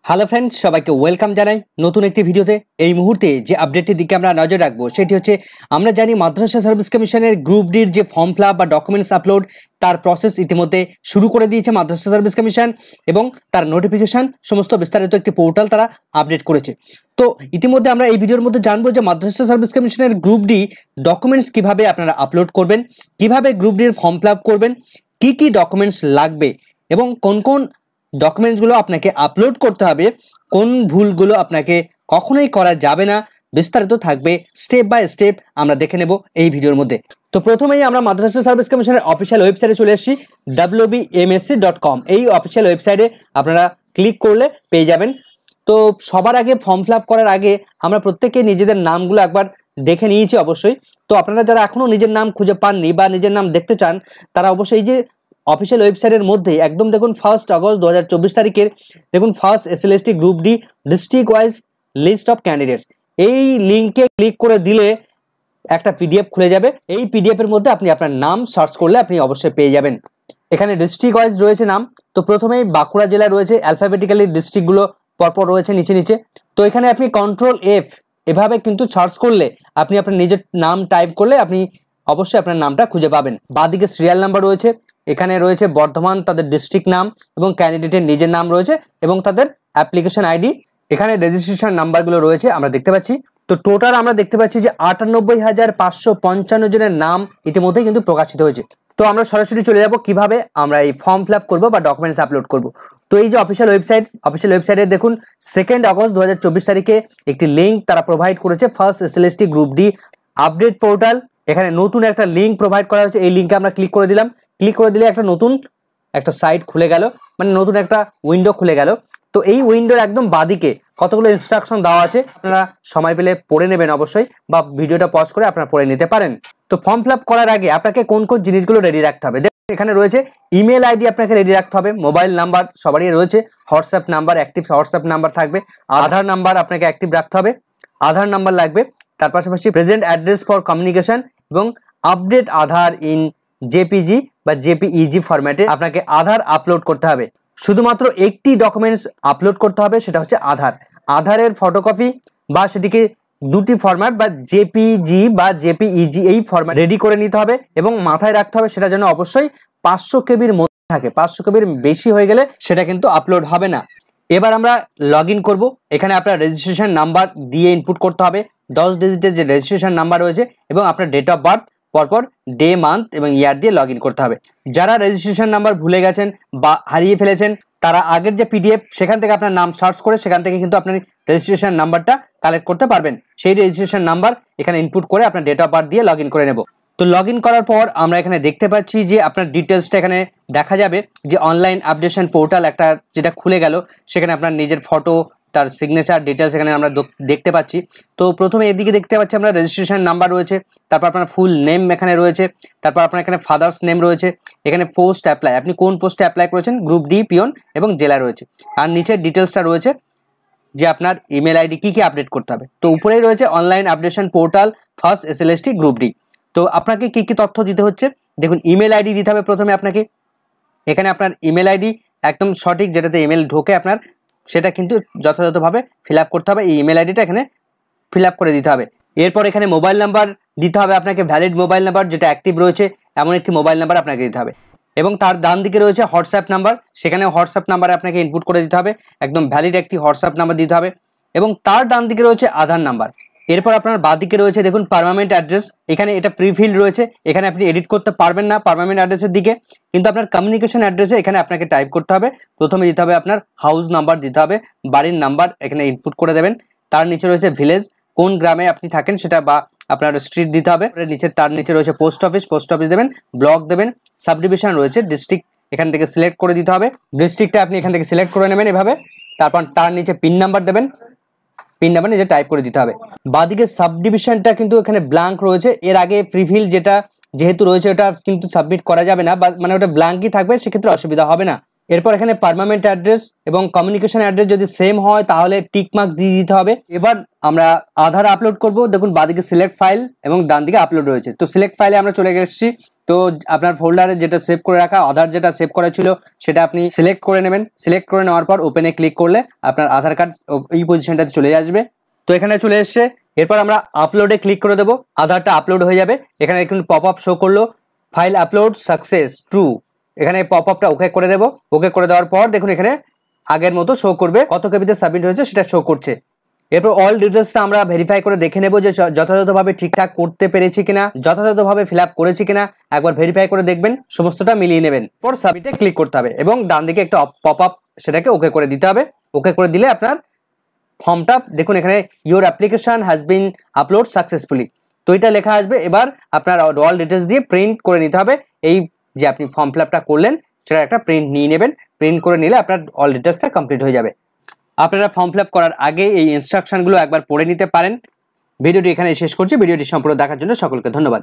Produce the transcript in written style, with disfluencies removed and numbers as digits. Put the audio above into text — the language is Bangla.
হ্যালো ফ্রেন্ডস, সবাইকে ওয়েলকাম জানাই নতুন একটি ভিডিওতে। এই মুহূর্তে যে আপডেটটির দিকে আমরা নজর রাখবো সেটি হচ্ছে, আমরা জানি মাদ্রাসা সার্ভিস কমিশনের গ্রুপ ডির যে ফর্ম ফিল আপ বা ডকুমেন্টস আপলোড তার প্রসেস ইতিমধ্যে শুরু করে দিয়েছে মাদ্রাসা সার্ভিস কমিশন, এবং তার নোটিফিকেশন সমস্ত বিস্তারিত একটি পোর্টাল তারা আপডেট করেছে। তো ইতিমধ্যে আমরা এই ভিডিওর মধ্যে জানবো যে মাদ্রাসা সার্ভিস কমিশনের গ্রুপ ডি ডকুমেন্টস কিভাবে আপনারা আপলোড করবেন, কিভাবে গ্রুপ ডির ফর্ম ফিল আপ করবেন, কি কি ডকুমেন্টস লাগবে এবং কোন কোন ডকুমেন্টসগুলো আপনাকে আপলোড করতে হবে, কোন ভুলগুলো আপনাকে কখনোই করা যাবে না, বিস্তারিত থাকবে স্টেপ বাই স্টেপ আমরা দেখে নেব এই ভিডিওর মধ্যে। তো প্রথমেই আমরা মাদ্রাসা সার্ভিস কমিশনের অফিসিয়াল ওয়েবসাইটে চলে এসেছি, wbmsc.com। এই অফিসিয়াল ওয়েবসাইটে আপনারা ক্লিক করলে পেয়ে যাবেন। তো সবার আগে ফর্ম ফিল আপ করার আগে আমরা প্রত্যেকে নিজেদের নামগুলো একবার দেখে নিয়েছি অবশ্যই। তো আপনারা যারা এখনও নিজের নাম খুঁজে পাননি বা নিজের নাম দেখতে চান, তারা অবশ্যই এই যে অফিসিয়াল ওয়েবসাইটের মধ্যে একদম দেখুন 1 আগস্ট 2024 তারিখের দেখুন first SLST group D district wise list of candidates, এই লিঙ্কে ক্লিক করে দিলে একটা পিডিএফ খুলে যাবে। এই পিডিএফ এর মধ্যে আপনি আপনার নাম সার্চ করলে আপনি অবশ্যই পেয়ে যাবেন। এখানে ডিস্ট্রিক্ট ওয়াইজ রয়েছে নাম। তো প্রথমেই বাঁকুড়া জেলা রয়েছে, অ্যালফাবেটিক্যালি ডিস্ট্রিক্টগুলো পরপর রয়েছে নিচে নিচে। তো এখানে আপনি কন্ট্রোল এফ এভাবে কিন্তু সার্চ করলে আপনি আপনার নিজের নাম টাইপ করলে আপনি অবশ্যই আপনার নামটা খুঁজে পাবেন। বাঁদিকে সিরিয়াল নাম্বার রয়েছে, এখানে রয়েছে বর্ধমান তাদের ডিস্ট্রিক্ট নাম এবং ক্যান্ডিডেটের নিজের নাম রয়েছে এবং তাদের অ্যাপ্লিকেশন আইডি, এখানে রেজিস্ট্রেশন নাম্বারগুলো রয়েছে আমরা দেখতে পাচ্ছি। তো টোটাল আমরা দেখতে পাচ্ছি যে 98,555 জনের নাম ইতিমধ্যেই কিন্তু প্রকাশিত হয়েছে। তো আমরা সরাসরি চলে যাব কিভাবে আমরা এই ফর্ম ফিল আপ করবো বা ডকুমেন্টস আপলোড করব। তো এই যে অফিসিয়াল ওয়েবসাইটে দেখুন 2 আগস্ট 2024 তারিখে একটি লিঙ্ক তারা প্রোভাইড করেছে, first SLST group D update portal. এখানে নতুন একটা লিঙ্ক প্রোভাইড করা হয়েছে, এই লিঙ্কে আমরা ক্লিক করে দিলাম। ক্লিক করে দিলে একটা নতুন একটা সাইট খুলে গেল, মানে নতুন একটা উইন্ডো খুলে গেল। তো এই উইন্ডোর একদম বাদিকে কতগুলো ইনস্ট্রাকশন দেওয়া আছে, আপনারা সময় পেলে পড়ে নেবেন অবশ্যই, বা ভিডিওটা পজ করে আপনারা পড়ে নিতে পারেন। তো ফর্ম ফিল আপ করার আগে আপনাকে কোন কোন জিনিসগুলো রেডি রাখতে হবে, এখানে রয়েছে ইমেল আইডি আপনাকে রেডি রাখতে হবে, মোবাইল নাম্বার সবারই রয়েছে, WhatsApp number active WhatsApp number থাকবে, আধার নাম্বার আপনাকে অ্যাক্টিভ রাখতে হবে, আধার নাম্বার লাগবে, তার পাশাপাশি প্রেজেন্ট অ্যাড্রেস ফর কমিউনিকেশন এবং আপডেট আধার ইন জেপিজি বা জেপিইজি ফরম্যাটে আপনাকে আধার আপলোড করতে হবে। শুধুমাত্র একটি ডকুমেন্টস আপলোড করতে হবে, সেটা হচ্ছে আধারের ফটোকপি, বা সেটিকে দুটি ফরম্যাট বা জেপিজি বা জেপিইজি এই ফরম্যাট রেডি করে নিতে হবে এবং মাথায় রাখতে হবে সেটা যেন অবশ্যই 500 কেবির মধ্যে থাকে। 500 কেবির বেশি হয়ে গেলে সেটা কিন্তু আপলোড হবে না। এবার আমরা লগ ইন করবো। এখানে আপনার রেজিস্ট্রেশন নাম্বার দিয়ে ইনপুট করতে হবে, 10 ডিজিটের যে রেজিস্ট্রেশন নাম্বার রয়েছে, এবং আপনার ডেট অফ বার্থ, পরপর ডে মান্থ এবং ইয়ার দিয়ে লগ ইন করতে হবে। যারা রেজিস্ট্রেশন নাম্বার ভুলে গেছেন বা হারিয়ে ফেলেছেন, তারা আগের যে পিডিএফ সেখান থেকে আপনার নাম সার্চ করে সেখান থেকে কিন্তু আপনার রেজিস্ট্রেশন নাম্বারটা কালেক্ট করতে পারবেন। সেই রেজিস্ট্রেশন নাম্বার এখানে ইনপুট করে আপনার ডেট অফ বার্থ দিয়ে লগ ইন করে নেব। তো লগ ইন করার পর আমরা এখানে দেখতে পাচ্ছি যে আপনার ডিটেলসটা এখানে দেখা যাবে, যে অনলাইন আপডেশন পোর্টাল একটা যেটা খুলে গেল, সেখানে আপনার নিজের ফটো, তার সিগনেচার ডিটেলস এখানে আমরা দেখতে পাচ্ছি। তো প্রথমে এদিকে দেখতে পাচ্ছি আমরা রেজিস্ট্রেশন নাম্বার রয়েছে, তারপর আপনার ফুল নেম এখানে রয়েছে, তারপর আপনার এখানে ফাদার্স নেম রয়েছে, এখানে পোস্ট অ্যাপ্লাই, আপনি কোন পোস্টে অ্যাপ্লাই করেছেন, গ্রুপ ডি পিওন এবং জেলা রয়েছে, আর নিচের ডিটেলসটা রয়েছে যে আপনার ইমেল আইডি কি আপডেট করতে হবে। তো উপরেই রয়েছে online updation portal first SLST group D. তো আপনাকে কি কি তথ্য দিতে হচ্ছে, দেখুন ইমেল আইডি দিতে হবে প্রথমে আপনাকে। এখানে আপনার ইমেল আইডি একদম সঠিক, যেটাতে ইমেল ঢোকে আপনার, সেটা কিন্তু যথাযথভাবে ফিল আপ করতে হবে। এই ইমেল আইডিটা এখানে ফিল আপ করে দিতে হবে। এরপর এখানে মোবাইল নাম্বার দিতে হবে আপনাকে, ভ্যালিড মোবাইল নাম্বার যেটা অ্যাক্টিভ রয়েছে এমন একটি মোবাইল নাম্বার আপনাকে দিতে হবে। এবং তার ডান দিকে রয়েছে হোয়াটসঅ্যাপ নাম্বার, সেখানে হোয়াটসঅ্যাপ নাম্বারে আপনাকে ইনপুট করে দিতে হবে, একদম ভ্যালিড একটি হোয়াটসঅ্যাপ নাম্বার দিতে হবে। এবং তার ডান দিকে রয়েছে আধার নাম্বার। এরপর আপনার বাঁদিকে রয়েছে দেখুন পার্মানেন্ট অ্যাড্রেস, এখানে এটা প্রিফিল রয়েছে, এখানে আপনি এডিট করতে পারবেন না পার্মানেন্ট অ্যাড্রেসের দিকে, কিন্তু আপনার কমিউনিকেশন অ্যাড্রেসে এখানে আপনাকে টাইপ করতে হবে। প্রথমে দিতে হবে আপনার হাউস নাম্বার দিতে হবে, বাড়ির নাম্বার এখানে ইনপুট করে দেবেন। তার নিচে রয়েছে ভিলেজ, কোন গ্রামে আপনি থাকেন সেটা, বা আপনার স্ট্রিট দিতে হবে। তার নিচে রয়েছে পোস্ট অফিস দেবেন, ব্লক দেবেন, সাবডিভিশন রয়েছে, ডিস্ট্রিক্ট এখান থেকে সিলেক্ট করে দিতে হবে, ডিস্ট্রিক্টটা আপনি এখান থেকে সিলেক্ট করে নেবেন এভাবে। তারপর তার নিচে পিন নাম্বার দেবেন, পিন নাম্বার নিজে টাইপ করে দিতে হবে। বাঁদিকে সাবডিভিশনটা কিন্তু এখানে ব্ল্যাঙ্ক রয়েছে, এর আগে প্রিফিল যেটা যেহেতু রয়েছে ওটা কিন্তু সাবমিট করা যাবে না, মানে ওটা ব্ল্যাঙ্কই থাকবে, সেক্ষেত্রে অসুবিধা হবে না। এরপর এখানে পার্মানেন্ট অ্যাড্রেস এবং কমিউনিকেশন অ্যাড্রেস যদি সেম হয় তাহলে টিক মার্ক দিয়ে দিতে হবে। এবার আমরা আধার আপলোড করব। দেখুন বাঁদিকে সিলেক্ট ফাইল এবং ডান দিকে আপলোড রয়েছে। তো সিলেক্ট ফাইলে আমরা চলে এসেছি। তো আপনার ফোল্ডারে যেটা সেভ করে রাখা আধার যেটা সেভ করা ছিল সেটা আপনি সিলেক্ট করে নেবেন। সিলেক্ট করে নেওয়ার পর ওপেনে ক্লিক করলে আপনার আধার কার্ড এই পজিশনটাতে চলে আসবে। তো এখানে চলে এসছে। এরপর আমরা আপলোডে ক্লিক করে দেবো, আধারটা আপলোড হয়ে যাবে। এখানে একটু পপ আপ শো করলো, ফাইল আপলোড সাকসেস ট্রু। এখানে পপ আপটা ওকে করে দেবো। ওকে করে দেওয়ার পর দেখুন এখানে আগের মতো শো করবে, কত কেবিতে সাবমিট হয়েছে সেটা শো করছে। এরপর অল ডিটেলসটা আমরা ভেরিফাই করে দেখে নেব যে যথাযথভাবে ঠিকঠাক করতে পেরেছি কিনা, যথাযথভাবে ফিল আপ করেছি কিনা একবার ভেরিফাই করে দেখবেন, সমস্তটা মিলিয়ে নেবেন। পর সাবমিটে ক্লিক করতে হবে এবং ডান দিকে একটা পপ আপ সেটাকে ওকে করে দিতে হবে। ওকে করে দিলে আপনার ফর্মটা দেখুন এখানে your application has been upload successfully, তো এটা লেখা আসবে। এবার আপনার অল ডিটেলস দিয়ে প্রিন্ট করে নিতে হবে। এই যে আপনি ফর্ম ফিল আপটা করলেন সেটা একটা প্রিন্ট নিয়ে নেবেন। প্রিন্ট করে নিলে আপনার অল ডিটেলসটা কমপ্লিট হয়ে যাবে। আপনারা ফর্ম ফিল আপ করার আগে এই ইনস্ট্রাকশনগুলো একবার পড়ে নিতে পারেন। ভিডিওটি এখানে শেষ করছি। ভিডিওটি সম্পূর্ণ দেখার জন্য সকলকে ধন্যবাদ।